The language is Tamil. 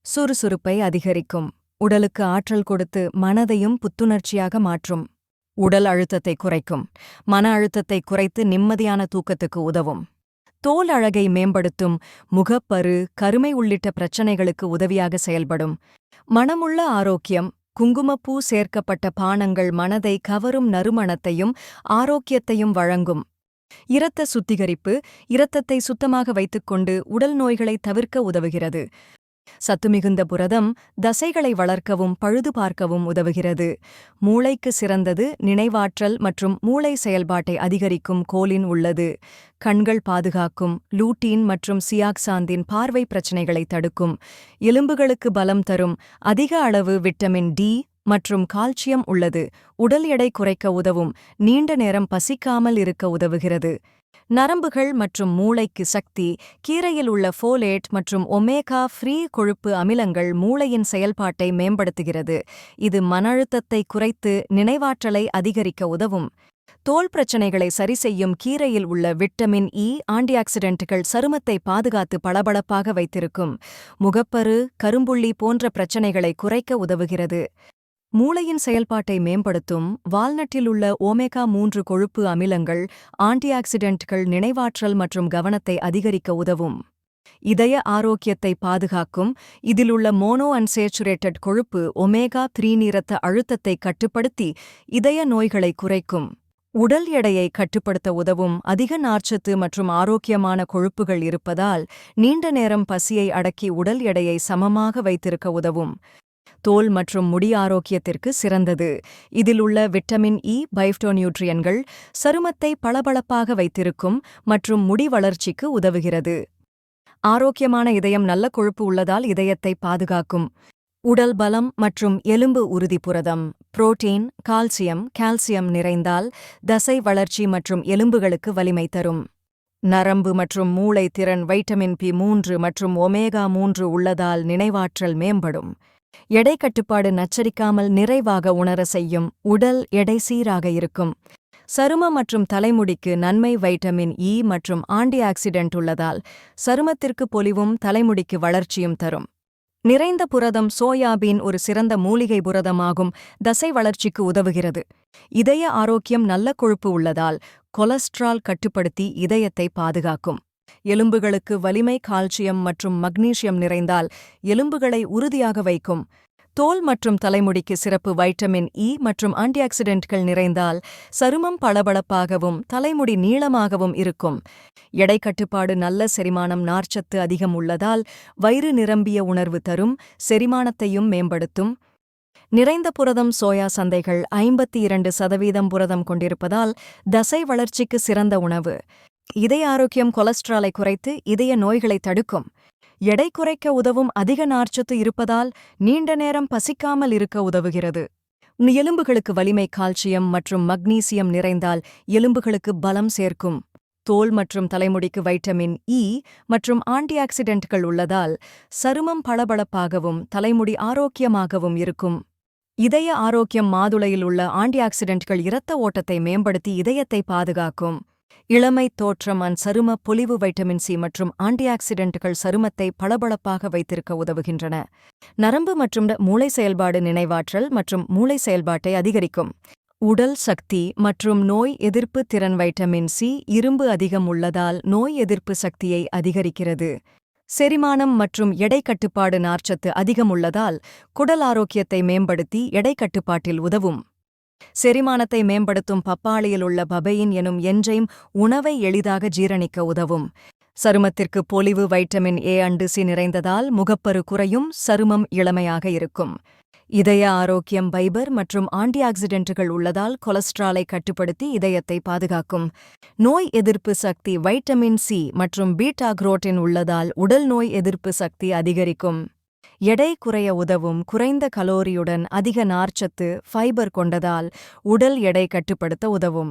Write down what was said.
சுறுசுறுப்பை அதிகரிக்கும். உடலுக்கு ஆற்றல் கொடுத்து மனதையும் புத்துணர்ச்சியாக மாற்றும். உடல் அழுத்தத்தை குறைக்கும். மன அழுத்தத்தை குறைத்து நிம்மதியான தூக்கத்துக்கு உதவும். தோல் அழகை மேம்படுத்தும். முகப்பரு, கருமை உள்ளிட்ட பிரச்சனைகளுக்கு உதவியாக செயல்படும். மணமுள்ள ஆரோக்கியம். குங்குமப்பூ சேர்க்கப்பட்ட பானங்கள் மனதை கவரும் நறுமணத்தையும் ஆரோக்கியத்தையும் வழங்கும். இரத்த சுத்திகரிப்பு. இரத்தத்தை சுத்தமாக வைத்துக்கொண்டு உடல் நோய்களை தவிர்க்க உதவுகிறது. சத்துமிகுந்த புரதம் தசைகளை வளர்க்கவும் பழுது பார்க்கவும் உதவுகிறது. மூளைக்கு சிறந்தது. நினைவாற்றல் மற்றும் மூளை செயல்பாட்டை அதிகரிக்கும் கோலின் உள்ளது. கண்கள் பாதுகாக்கும். லூட்டீன் மற்றும் சியாக்சாந்தின் பார்வை பிரச்சினைகளை தடுக்கும். எலும்புகளுக்கு பலம் தரும். அதிக அளவு விட்டமின் டி மற்றும் கால்சியம் உள்ளது. உடல் எடை குறைக்க உதவும். நீண்ட நேரம் பசிக்காமல் இருக்க உதவுகிறது. நரம்புகள் மற்றும் மூளைக்கு சக்தி. கீரையில் உள்ள ஃபோலேட் மற்றும் ஒமேகா ஃப்ரீ கொழுப்பு அமிலங்கள் மூளையின் செயல்பாட்டை மேம்படுத்துகிறது. இது மன அழுத்தத்தை குறைத்து நினைவாற்றலை அதிகரிக்க உதவும். தோல் பிரச்சனைகளை சரிசெய்யும். கீரையில் உள்ள விட்டமின் இ ஆன்டிஆக்சிடென்ட்கள் சருமத்தை பாதுகாத்து பளபளப்பாக வைத்திருக்கும். முகப்பரு, கரும்புள்ளி போன்ற பிரச்சனைகளை குறைக்க உதவுகிறது. மூளையின் செயல்பாட்டை மேம்படுத்தும். வால்நட்டில் உள்ள ஓமேகா-3 கொழுப்பு அமிலங்கள் ஆன்டிஆக்சிடென்ட்கள் நினைவாற்றல் மற்றும் கவனத்தை அதிகரிக்க உதவும். இதய ஆரோக்கியத்தை பாதுகாக்கும். இதில் உள்ள மோனோ அன்சேச்சுரேட்டட் கொழுப்பு ஒமேகா-3 இரத்த அழுத்தத்தை கட்டுப்படுத்தி இதய நோய்களை குறைக்கும். உடல் எடையை கட்டுப்படுத்த உதவும். அதிக நார்ச்சத்து மற்றும் ஆரோக்கியமான கொழுப்புகள் இருப்பதால் நீண்ட நேரம் பசியை அடக்கி உடல் எடையை சமமாக வைத்திருக்க உதவும். தோல் மற்றும் முடி ஆரோக்கியத்திற்கு சிறந்தது. இதில் உள்ள விட்டமின் இ பைஃப்டோநியூட்ரியன்கள் சருமத்தை பளபளப்பாக வைத்திருக்கும் மற்றும் முடி வளர்ச்சிக்கு உதவுகிறது. ஆரோக்கியமான இதயம் நல்ல கொழுப்பு உள்ளதால் இதயத்தை பாதுகாக்கும். உடல் பலம் மற்றும் எலும்பு உறுதி. புரதம், புரோட்டீன், கால்சியம் நிறைந்தால் தசை வளர்ச்சி மற்றும் எலும்புகளுக்கு வலிமை தரும். நரம்பு மற்றும் மூளை திறன். வைட்டமின் பி3 மற்றும் ஒமேகா-3 உள்ளதால் நினைவாற்றல் மேம்படும். எடை கட்டுப்பாடு. நச்சரிக்காமல் நிறைவாக உணர செய்யும். உடல் எடை சீராக இருக்கும். சரும மற்றும் தலைமுடிக்கு நன்மை. வைட்டமின் இ மற்றும் ஆன்டிஆக்சிடென்ட் உள்ளதால் சருமத்திற்கு பொலிவும் தலைமுடிக்கு வளர்ச்சியும் தரும். நிறைந்த புரதம். சோயாபீன் ஒரு சிறந்த மூலிகை புரதமாகும். தசை வளர்ச்சிக்கு உதவுகிறது. இதய ஆரோக்கியம். நல்ல கொழுப்பு உள்ளதால் கொலஸ்ட்ரால் கட்டுப்படுத்தி இதயத்தை பாதுகாக்கும். எலும்புகளுக்கு வலிமை. கால்சியம் மற்றும் மக்னீசியம் நிறைந்தால் எலும்புகளை உறுதியாக வைக்கும். தோல் மற்றும் தலைமுடிக்கு சிறப்பு. வைட்டமின் இ மற்றும் ஆன்டிஆக்சிடென்ட்கள் நிறைந்தால் சருமம் பளபளப்பாகவும் தலைமுடி நீளமாகவும் இருக்கும். எடை கட்டுப்பாடு. நல்ல செரிமானம். நார்ச்சத்து அதிகம் உள்ளதால் வயிறு நிரம்பிய உணர்வு தரும். செரிமானத்தையும் மேம்படுத்தும். நிறைந்த புரதம். சோயா சந்தைகள் 52% புரதம் கொண்டிருப்பதால் தசை வளர்ச்சிக்கு சிறந்த உணவு. இதய ஆரோக்கியம். கொலஸ்ட்ராலை குறைத்து இதய நோய்களை தடுக்கும். எடை குறைக்க உதவும். அதிக நார்ச்சத்து இருப்பதால் நீண்ட நேரம் பசிக்காமல் இருக்க உதவுகிறது. எலும்புகளுக்கு வலிமை. கால்சியம் மற்றும் மக்னீசியம் நிறைந்தால் எலும்புகளுக்கு பலம் சேர்க்கும். தோல் மற்றும் தலைமுடிக்கு வைட்டமின் இ மற்றும் ஆன்டிஆக்சிடென்ட்கள் உள்ளதால் சருமம் பளபளப்பாகவும் தலைமுடி ஆரோக்கியமாகவும் இருக்கும். இதய ஆரோக்கியம். மாதுளையில் உள்ள ஆன்டிஆக்சிடென்ட்கள் இரத்த ஓட்டத்தை மேம்படுத்தி இதயத்தை பாதுகாக்கும். இளமை தோற்றம். சரும பொலிவு. வைட்டமின் சி மற்றும் ஆன்டிஆக்சிடென்ட்கள் சருமத்தை பளபளப்பாக வைத்திருக்க உதவுகின்றன. நரம்பு மற்றும் மூளை செயல்பாடு. நினைவாற்றல் மற்றும் மூளை செயல்பாட்டை அதிகரிக்கும். உடல் சக்தி மற்றும் நோய் எதிர்ப்பு திறன். வைட்டமின் சி இரும்பு அதிகம் உள்ளதால் நோய் எதிர்ப்பு சக்தியை அதிகரிக்கிறது. செரிமானம் மற்றும் எடை கட்டுப்பாடு. நார்ச்சத்து அதிகம் உள்ளதால் குடல் ஆரோக்கியத்தை மேம்படுத்தி எடை கட்டுப்பாட்டில் உதவும். செரிமானத்தை மேம்படுத்தும். பப்பாளியில் உள்ள பபெயின் எனும் என்சைம் உணவை எளிதாக ஜீரணிக்க உதவும். சருமத்திற்கு பொலிவு. வைட்டமின் ஏ அண்டு சி நிறைந்ததால் முகப்பரு குறையும். சருமம் இளமையாக இருக்கும். இதய ஆரோக்கியம். ஃபைபர் மற்றும் ஆன்டிஆக்சிடென்ட்கள் உள்ளதால் கொலஸ்ட்ராலை கட்டுப்படுத்தி இதயத்தை பாதுகாக்கும். நோய் எதிர்ப்பு சக்தி. வைட்டமின் சி மற்றும் பீட்டா குரோட்டின் உள்ளதால் உடல் நோய் எதிர்ப்பு சக்தி அதிகரிக்கும். எடை குறைய உதவும். குறைந்த கலோரியுடன் அதிக நார்ச்சத்து ஃபைபர் கொண்டதால் உடல் எடை கட்டுப்படுத்த உதவும்.